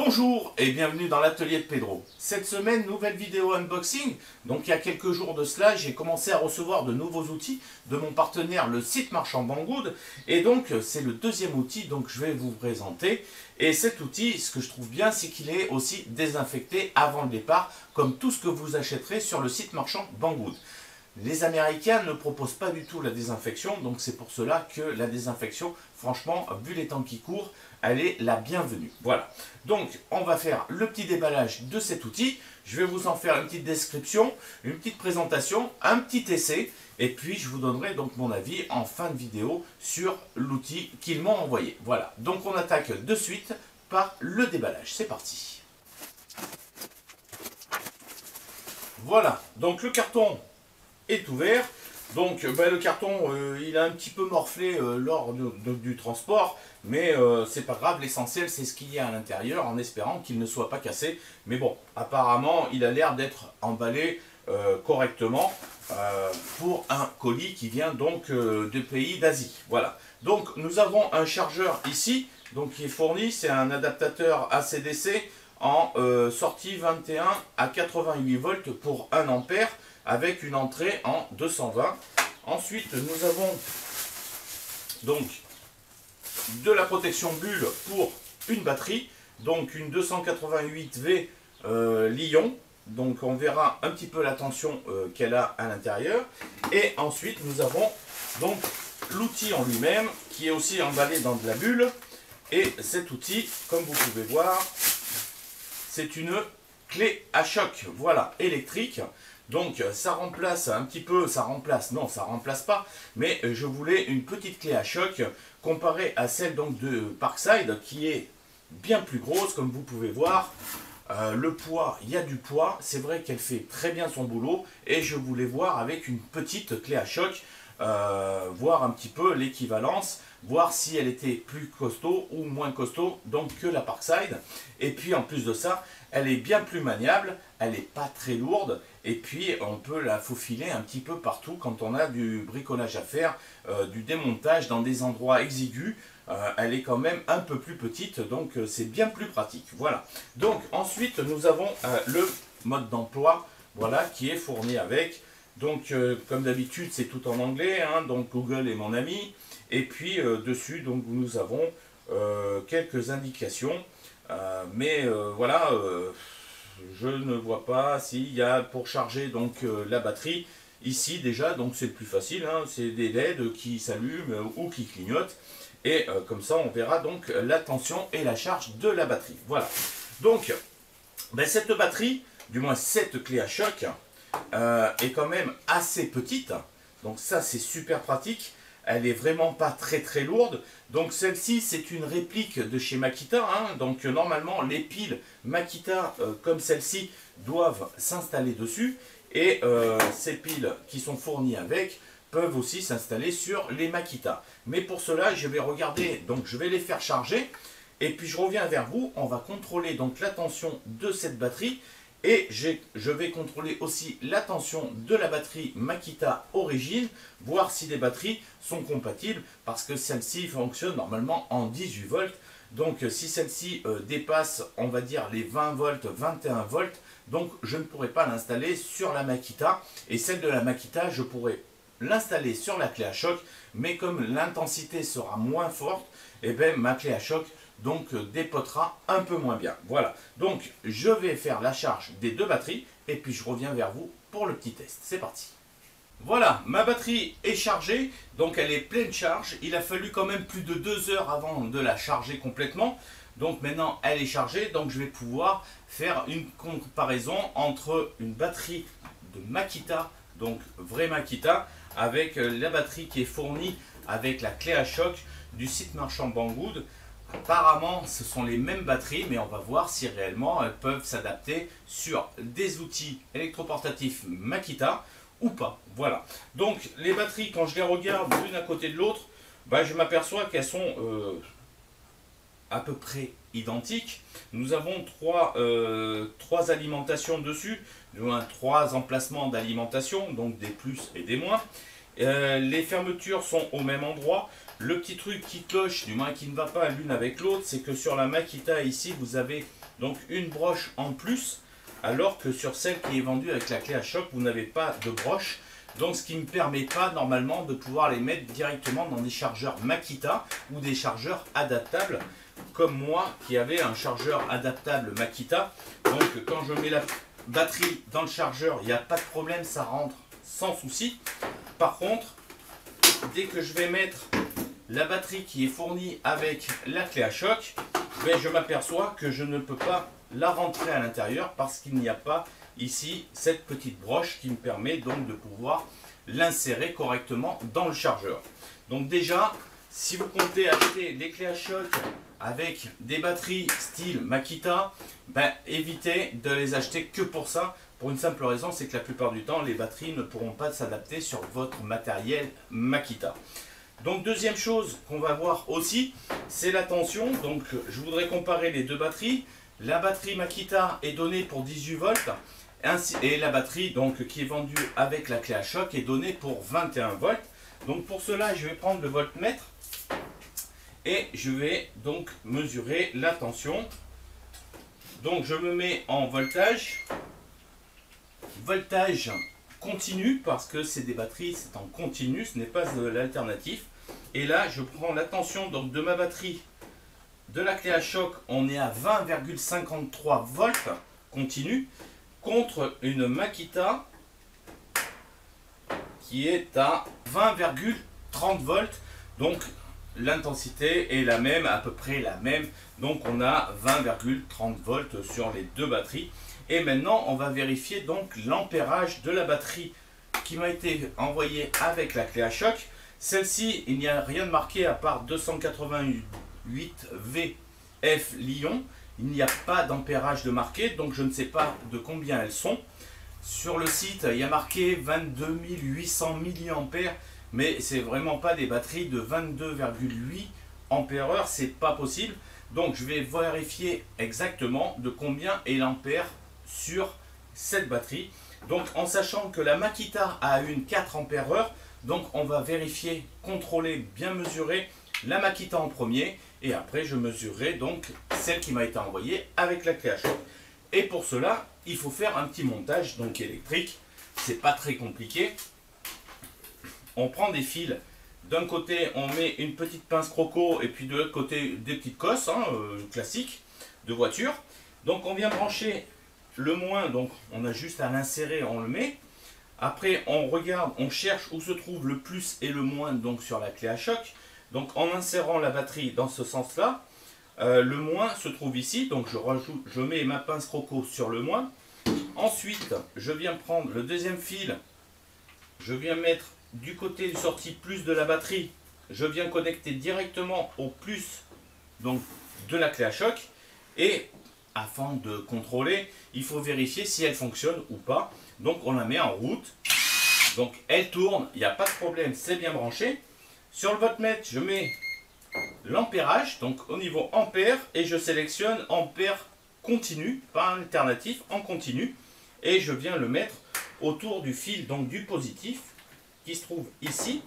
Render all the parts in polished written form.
Bonjour et bienvenue dans l'atelier de Pedro. Cette semaine, nouvelle vidéo unboxing. Donc il y a quelques jours de cela, j'ai commencé à recevoir de nouveaux outils de mon partenaire, le site marchand Banggood. Et donc c'est le deuxième outil donc je vais vous présenter. Et cet outil, ce que je trouve bien, c'est qu'il est aussi désinfecté avant le départ, comme tout ce que vous achèterez sur le site marchand Banggood. Les Américains ne proposent pas du tout la désinfection, donc c'est pour cela que la désinfection, franchement, vu les temps qui courent, elle est la bienvenue. Voilà. Donc, on va faire le petit déballage de cet outil. Je vais vous en faire une petite description, une petite présentation, un petit essai, et puis je vous donnerai donc mon avis en fin de vidéo sur l'outil qu'ils m'ont envoyé. Voilà. Donc, on attaque de suite par le déballage. C'est parti. Voilà. Donc, le carton est ouvert. Donc le carton il a un petit peu morflé lors du transport, mais c'est pas grave, l'essentiel c'est ce qu'il y a à l'intérieur, en espérant qu'il ne soit pas cassé. Mais bon, apparemment il a l'air d'être emballé correctement pour un colis qui vient donc de pays d'Asie. Voilà. Donc nous avons un chargeur ici, donc qui est fourni, c'est un adaptateur AC/DC en sortie 21 à 88 volts pour 1 ampère. Avec une entrée en 220. Ensuite, nous avons donc de la protection bulle pour une batterie, donc une 288V Li-ion. Donc on verra un petit peu la tension qu'elle a à l'intérieur. Et ensuite, nous avons donc l'outil en lui-même qui est aussi emballé dans de la bulle. Et cet outil, comme vous pouvez voir, c'est une clé à choc, voilà, électrique. Donc ça remplace un petit peu, ça remplace pas, mais je voulais une petite clé à choc comparée à celle donc de Parkside qui est bien plus grosse comme vous pouvez voir. Le poids, il y a du poids, c'est vrai qu'elle fait très bien son boulot et je voulais voir avec une petite clé à choc, voir un petit peu l'équivalence, voir si elle était plus costaud ou moins costaud donc que la Parkside. Et puis en plus de ça, elle est bien plus maniable, elle n'est pas très lourde et puis on peut la faufiler un petit peu partout quand on a du bricolage à faire, du démontage dans des endroits exigus. Elle est quand même un peu plus petite, donc c'est bien plus pratique. Voilà. Donc ensuite nous avons le mode d'emploi, voilà, qui est fourni avec. Donc comme d'habitude c'est tout en anglais, hein, donc Google est mon ami. Et puis dessus donc nous avons quelques indications. Voilà, je ne vois pas s'il y a pour charger donc la batterie ici déjà, donc c'est le plus facile, hein, c'est des LED qui s'allument ou qui clignotent et comme ça on verra donc la tension et la charge de la batterie. Voilà, donc cette batterie, du moins cette clé à choc est quand même assez petite, donc ça c'est super pratique. Elle est vraiment pas très lourde. Donc celle-ci c'est une réplique de chez Makita, hein. Donc normalement les piles Makita comme celle-ci doivent s'installer dessus. Et ces piles qui sont fournies avec peuvent aussi s'installer sur les Makita. Mais pour cela je vais regarder, donc je vais les faire charger. Et puis je reviens vers vous, on va contrôler donc la tension de cette batterie. Et je vais contrôler aussi la tension de la batterie Makita Origin, voir si les batteries sont compatibles, parce que celle-ci fonctionne normalement en 18 volts. Donc si celle-ci dépasse, on va dire, les 20 volts, 21 volts, donc je ne pourrai pas l'installer sur la Makita. Et celle de la Makita, je pourrai l'installer sur la clé à choc, mais comme l'intensité sera moins forte, et bien ma clé à choc donc dépotera un peu moins bien. Voilà, donc je vais faire la charge des deux batteries et puis je reviens vers vous pour le petit test. C'est parti. Voilà, ma batterie est chargée, donc elle est pleine charge. Il a fallu quand même plus de 2 heures avant de la charger complètement. Donc maintenant elle est chargée, donc je vais pouvoir faire une comparaison entre une batterie de Makita, donc vraie Makita, avec la batterie qui est fournie avec la clé à choc du site marchand Banggood. Apparemment, ce sont les mêmes batteries, mais on va voir si réellement elles peuvent s'adapter sur des outils électroportatifs Makita ou pas. Voilà. Donc, les batteries, quand je les regarde l'une à côté de l'autre, je m'aperçois qu'elles sont à peu près identiques. Nous avons trois alimentations dessus, du moins 3 emplacements d'alimentation, donc des plus et des moins. Les fermetures sont au même endroit. Le petit truc qui cloche, du moins qui ne va pas l'une avec l'autre, c'est que sur la Makita ici, vous avez donc une broche en plus, alors que sur celle qui est vendue avec la clé à choc, vous n'avez pas de broche. Donc ce qui ne me permet pas normalement de pouvoir les mettre directement dans des chargeurs Makita ou des chargeurs adaptables, comme moi qui avait un chargeur adaptable Makita. Donc quand je mets la batterie dans le chargeur, il n'y a pas de problème, ça rentre sans souci. Par contre, dès que je vais mettre la batterie qui est fournie avec la clé à choc, je m'aperçois que je ne peux pas la rentrer à l'intérieur parce qu'il n'y a pas ici cette petite broche qui me permet donc de pouvoir l'insérer correctement dans le chargeur. Donc déjà, si vous comptez acheter des clés à choc avec des batteries style Makita, évitez de les acheter que pour ça, pour une simple raison, c'est que la plupart du temps les batteries ne pourront pas s'adapter sur votre matériel Makita. Donc deuxième chose qu'on va voir aussi, c'est la tension. Donc je voudrais comparer les deux batteries. La batterie Makita est donnée pour 18 volts et la batterie donc qui est vendue avec la clé à choc est donnée pour 21 volts. Donc pour cela, je vais prendre le voltmètre et je vais donc mesurer la tension. Donc je me mets en voltage continu parce que c'est des batteries, c'est en continu, ce n'est pas de l'alternatif. Et là, je prends la tension donc de ma batterie de la clé à choc, on est à 20,53 volts continu contre une Makita qui est à 20,30 volts. Donc l'intensité est la même, à peu près la même. Donc on a 20,30 volts sur les deux batteries. Et maintenant, on va vérifier donc l'ampérage de la batterie qui m'a été envoyée avec la clé à choc. Celle-ci, il n'y a rien de marqué à part 288 VF Lyon. Il n'y a pas d'ampérage de marqué, donc je ne sais pas de combien elles sont. Sur le site, il y a marqué 22 800 mAh, mais c'est vraiment pas des batteries de 22,8 ampères-heure, c'est pas possible. Donc je vais vérifier exactement de combien est l'ampère sur cette batterie. Donc en sachant que la Makita a une 4 ampères-heure, donc on va vérifier, contrôler, bien mesurer la Makita en premier et après je mesurerai donc celle qui m'a été envoyée avec la clé à choc. Et pour cela, il faut faire un petit montage donc électrique. C'est pas très compliqué. On prend des fils. D'un côté, on met une petite pince croco et puis de l'autre côté, des petites cosses classiques de voiture. Donc on vient brancher le moins, donc on a juste à l'insérer, on le met. Après, on regarde, on cherche où se trouve le plus et le moins donc sur la clé à choc. Donc en insérant la batterie dans ce sens-là, le moins se trouve ici. Donc je mets ma pince croco sur le moins. Ensuite, je viens prendre le deuxième fil. Je viens mettre du côté du sortie plus de la batterie. Je viens connecter directement au plus donc de la clé à choc. Et afin de contrôler, il faut vérifier si elle fonctionne ou pas. Donc on la met en route. Donc elle tourne, il n'y a pas de problème, c'est bien branché. Sur le voltmètre, je mets l'ampérage, donc au niveau ampère, et je sélectionne ampère continu, pas alternatif, en continu. Et je viens le mettre autour du fil donc du positif qui se trouve ici.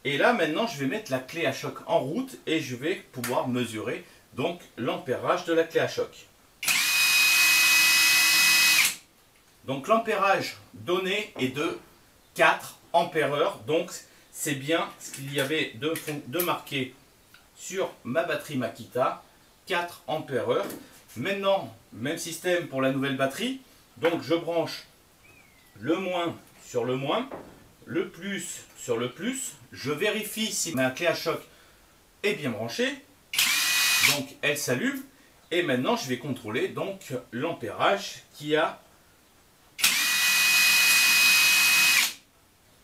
Et là maintenant je vais mettre la clé à choc en route et je vais pouvoir mesurer donc l'ampérage de la clé à choc. Donc l'ampérage donné est de 4 ampères-heure. Donc c'est bien ce qu'il y avait de marqué sur ma batterie Makita, 4 ampères-heure. Maintenant, même système pour la nouvelle batterie. Donc je branche le moins sur le moins, le plus sur le plus. Je vérifie si ma clé à choc est bien branchée. Donc elle s'allume. Et maintenant je vais contrôler donc l'ampérage qui a.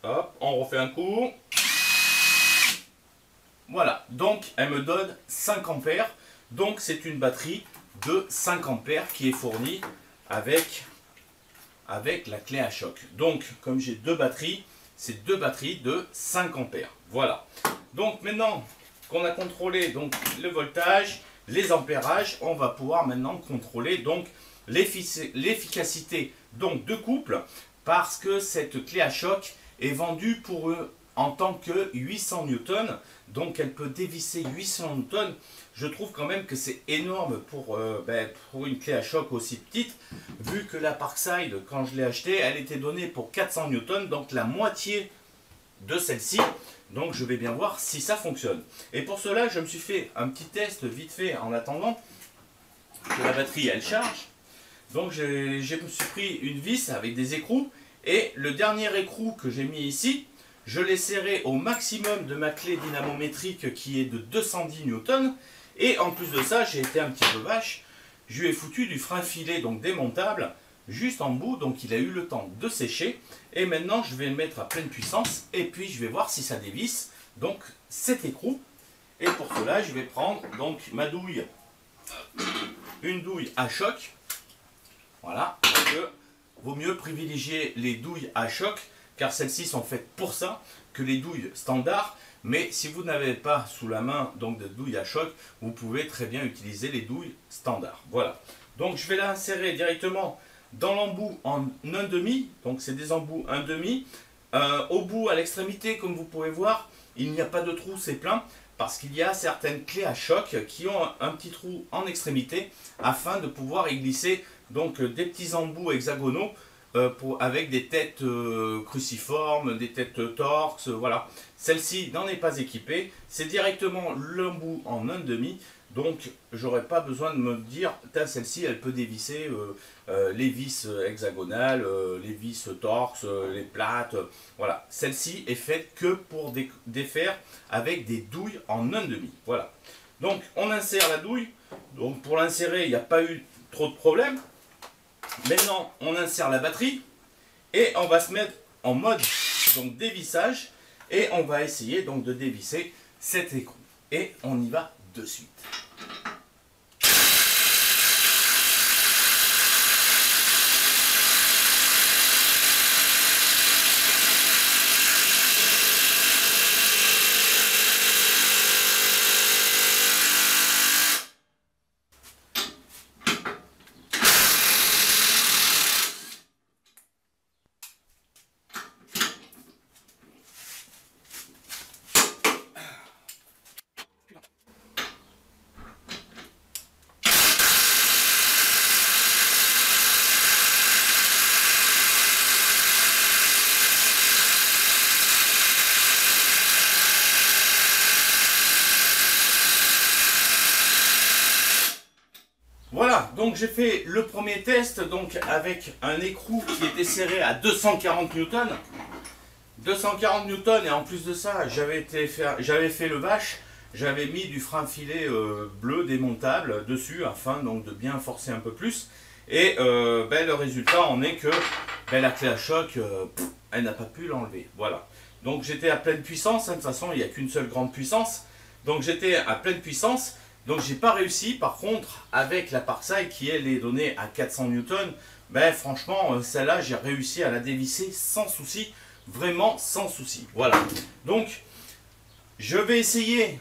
Hop, on refait un coup. Voilà, donc elle me donne 5 ampères. Donc c'est une batterie de 5 ampères qui est fournie avec la clé à choc. Donc comme j'ai deux batteries, c'est deux batteries de 5 ampères. Voilà. Donc maintenant qu'on a contrôlé donc le voltage, les ampérages, on va pouvoir maintenant contrôler donc l'efficacité donc de couple, parce que cette clé à choc est vendue pour eux en tant que 800 newtons, donc elle peut dévisser 800 newtons. je trouve quand même que c'est énorme pour une clé à choc aussi petite, vu que la Parkside, quand je l'ai achetée, elle était donnée pour 400 Newton, donc la moitié de celle-ci. Donc je vais bien voir si ça fonctionne. Et pour cela, je me suis fait un petit test vite fait en attendant que la batterie elle charge. Donc je me suis pris une vis avec des écrous, et le dernier écrou que j'ai mis ici, je l'ai serré au maximum de ma clé dynamométrique qui est de 210 Newton. Et en plus de ça, j'ai été un petit peu vache, je lui ai foutu du frein filet donc démontable juste en bout, donc il a eu le temps de sécher. Et maintenant je vais le mettre à pleine puissance et puis je vais voir si ça dévisse donc cet écrou. Et pour cela je vais prendre donc ma douille, une douille à choc. Voilà, parce que vaut mieux privilégier les douilles à choc car celles-ci sont faites pour ça que les douilles standards. Mais si vous n'avez pas sous la main donc de douilles à choc, vous pouvez très bien utiliser les douilles standards. Voilà, donc je vais l'insérer directement dans l'embout en 1,5, donc c'est des embouts 1,5. Au bout, à l'extrémité, comme vous pouvez voir, il n'y a pas de trou, c'est plein, parce qu'il y a certaines clés à choc qui ont un petit trou en extrémité, afin de pouvoir y glisser donc des petits embouts hexagonaux, avec des têtes cruciformes, des têtes torx, voilà. Celle-ci n'en est pas équipée, c'est directement l'embout en 1,5. Donc, j'aurais pas besoin de me dire, celle-ci, elle peut dévisser les vis hexagonales, les vis torx, les plates. Voilà, celle-ci est faite que pour défaire avec des douilles en 1,5. Voilà. Donc, on insère la douille. Donc, pour l'insérer, il n'y a pas eu trop de problème. Maintenant, on insère la batterie et on va se mettre en mode donc dévissage et on va essayer donc de dévisser cet écrou. Et on y va de suite. Voilà, donc j'ai fait le premier test donc avec un écrou qui était serré à 240 Newton. 240 Newton, et en plus de ça, j'avais fait le vache, j'avais mis du frein filet bleu démontable dessus afin donc de bien forcer un peu plus. Et le résultat en est que la clé à choc, elle n'a pas pu l'enlever. Voilà. Donc j'étais à pleine puissance, hein, de toute façon il n'y a qu'une seule grande puissance. Donc j'étais à pleine puissance. Donc j'ai pas réussi, par contre avec la Parkside qui elle est donnée à 400 Newton, franchement celle-là j'ai réussi à la dévisser sans souci, vraiment sans souci. Voilà, donc je vais essayer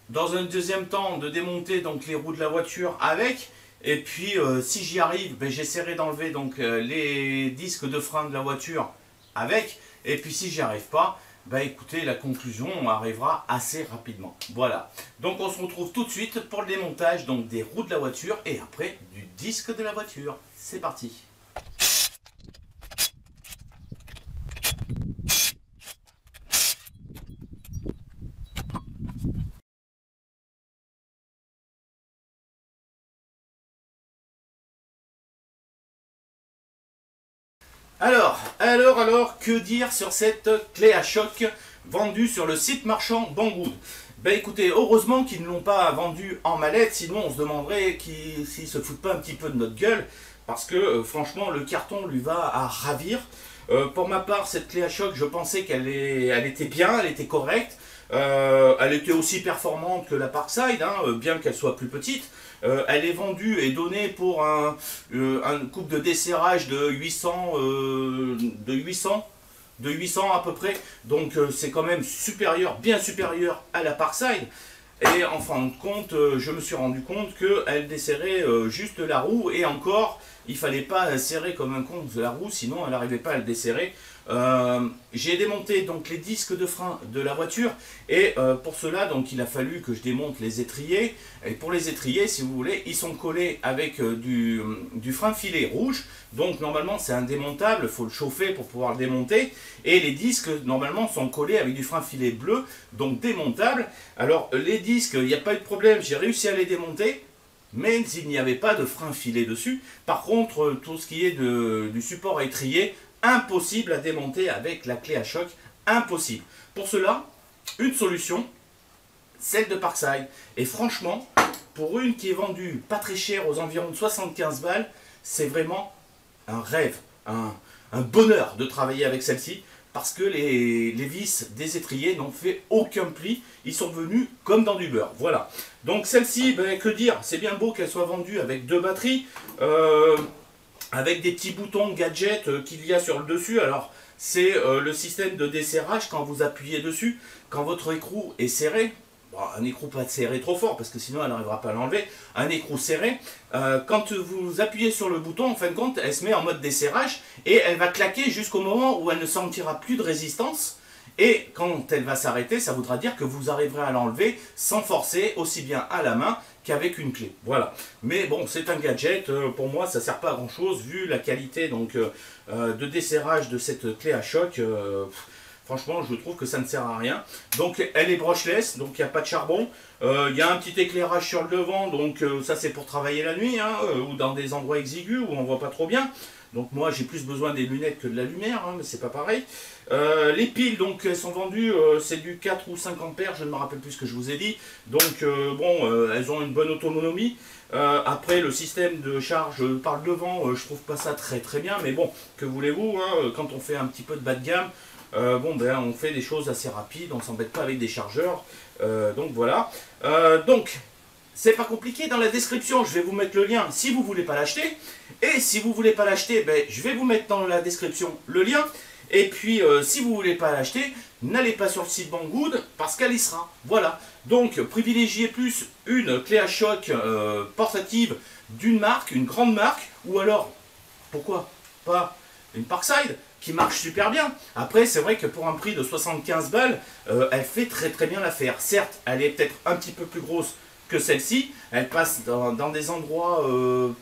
dans un deuxième temps de démonter donc les roues de la voiture avec, et puis si j'y arrive, j'essaierai d'enlever donc les disques de frein de la voiture avec, et puis si j'y arrive pas, écoutez, la conclusion arrivera assez rapidement. Voilà. Donc on se retrouve tout de suite pour le démontage donc des roues de la voiture et après du disque de la voiture. C'est parti. Alors, que dire sur cette clé à choc vendue sur le site marchand Banggood? Écoutez, heureusement qu'ils ne l'ont pas vendue en mallette, sinon on se demanderait s'ils se foutent pas un petit peu de notre gueule, parce que franchement le carton lui va à ravir. Pour ma part, cette clé à choc, je pensais qu'elle était bien, elle était correcte. Elle était aussi performante que la Parkside, hein, bien qu'elle soit plus petite. Elle est vendue et donnée pour un couple de desserrage de 800 à peu près. Donc c'est quand même supérieur, bien supérieur à la Parkside. Et en fin de compte, je me suis rendu compte qu'elle desserrait juste la roue, et encore, il fallait pas serrer comme un con de la roue, sinon elle n'arrivait pas à le desserrer. J'ai démonté donc les disques de frein de la voiture et pour cela donc il a fallu que je démonte les étriers. Et pour les étriers, si vous voulez, ils sont collés avec du frein filet rouge. Donc normalement c'est indémontable, il faut le chauffer pour pouvoir le démonter. Et les disques normalement sont collés avec du frein filet bleu, donc démontable. Alors les disques, il n'y a pas eu de problème, j'ai réussi à les démonter. Mais il n'y avait pas de frein filet dessus. Par contre, tout ce qui est du support à étrier, impossible à démonter avec la clé à choc, impossible. Pour cela, une solution, celle de Parkside. Et franchement, pour une qui est vendue pas très cher, aux environs de 75 balles, c'est vraiment un rêve, un bonheur de travailler avec celle-ci. Parce que les vis des étriers n'ont fait aucun pli, ils sont venus comme dans du beurre. Voilà. Donc celle-ci, ben, que dire, c'est bien beau qu'elle soit vendue avec 2 batteries, avec des petits boutons gadgets qu'il y a sur le dessus. Alors c'est le système de desserrage quand vous appuyez dessus, quand votre écrou est serré. Bon, un écrou pas serré trop fort parce que sinon elle n'arrivera pas à l'enlever. Un écrou serré, quand vous appuyez sur le bouton, en fin de compte, elle se met en mode desserrage et elle va claquer jusqu'au moment où elle ne sentira plus de résistance. Et quand elle va s'arrêter, ça voudra dire que vous arriverez à l'enlever sans forcer, aussi bien à la main qu'avec une clé. Voilà. Mais bon, c'est un gadget. Pour moi, ça ne sert pas à grand chose vu la qualité donc, de desserrage de cette clé à choc. Franchement, je trouve que ça ne sert à rien. Donc, elle est brushless, donc il n'y a pas de charbon. Il y a un petit éclairage sur le devant, donc ça c'est pour travailler la nuit, hein, ou dans des endroits exigus où on ne voit pas trop bien. Donc moi, j'ai plus besoin des lunettes que de la lumière, hein, mais c'est pas pareil. Les piles, donc, elles sont vendues, c'est du 4 ou 5 ampères, je ne me rappelle plus ce que je vous ai dit. Donc, bon, elles ont une bonne autonomie. Après, le système de charge par le devant, je trouve pas ça très très bien, mais bon, que voulez-vous, hein, quand on fait un petit peu de bas de gamme, bon ben on fait des choses assez rapides, on s'embête pas avec des chargeurs, donc voilà. Donc c'est pas compliqué, dans la description je vais vous mettre le lien si vous voulez pas l'acheter, et si vous voulez pas l'acheter, ben, je vais vous mettre dans la description le lien, et puis si vous voulez pas l'acheter, n'allez pas sur le site Banggood parce qu'elle y sera, voilà. Donc privilégiez plus une clé à choc portative d'une marque, une grande marque, ou alors, pourquoi pas une Parkside qui marche super bien. Après, c'est vrai que pour un prix de 75 balles, elle fait très très bien l'affaire. Certes, elle est peut-être un petit peu plus grosse que celle-ci. Elle passe dans des endroits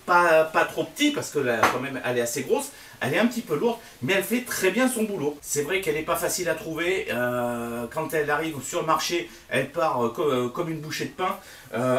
pas trop petits, parce que là, quand même, elle est assez grosse. Elle est un petit peu lourde, mais elle fait très bien son boulot. C'est vrai qu'elle n'est pas facile à trouver. Quand elle arrive sur le marché, elle part comme une bouchée de pain.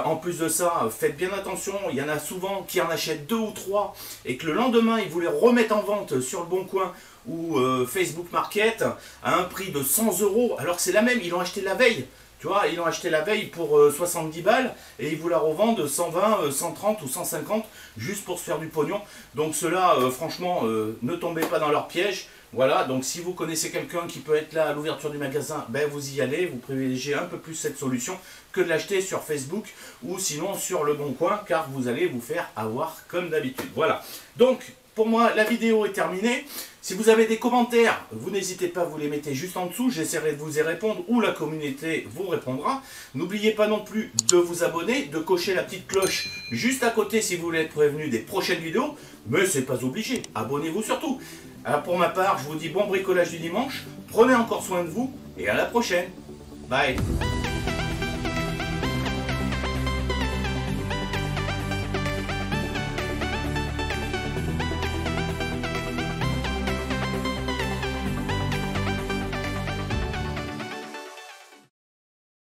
En plus de ça, faites bien attention. Il y en a souvent qui en achètent 2 ou 3 et que le lendemain, ils vous les remettent en vente sur le Bon Coin ou Facebook Market à un prix de 100 €, alors que c'est la même. Ils l'ont acheté la veille. Tu vois, ils l'ont acheté la veille pour 70 balles et ils vous la revendent 120, 130 ou 150 juste pour se faire du pognon. Donc ceux-là, franchement, ne tombez pas dans leur piège. Voilà, donc si vous connaissez quelqu'un qui peut être là à l'ouverture du magasin, ben vous y allez, vous privilégiez un peu plus cette solution que de l'acheter sur Facebook ou sinon sur le Bon Coin, car vous allez vous faire avoir comme d'habitude. Voilà, donc pour moi la vidéo est terminée. Si vous avez des commentaires, vous n'hésitez pas, vous les mettez juste en dessous, j'essaierai de vous y répondre ou la communauté vous répondra. N'oubliez pas non plus de vous abonner, de cocher la petite cloche juste à côté si vous voulez être prévenu des prochaines vidéos, mais c'est pas obligé, abonnez-vous surtout. Alors pour ma part, je vous dis bon bricolage du dimanche, prenez encore soin de vous et à la prochaine. Bye.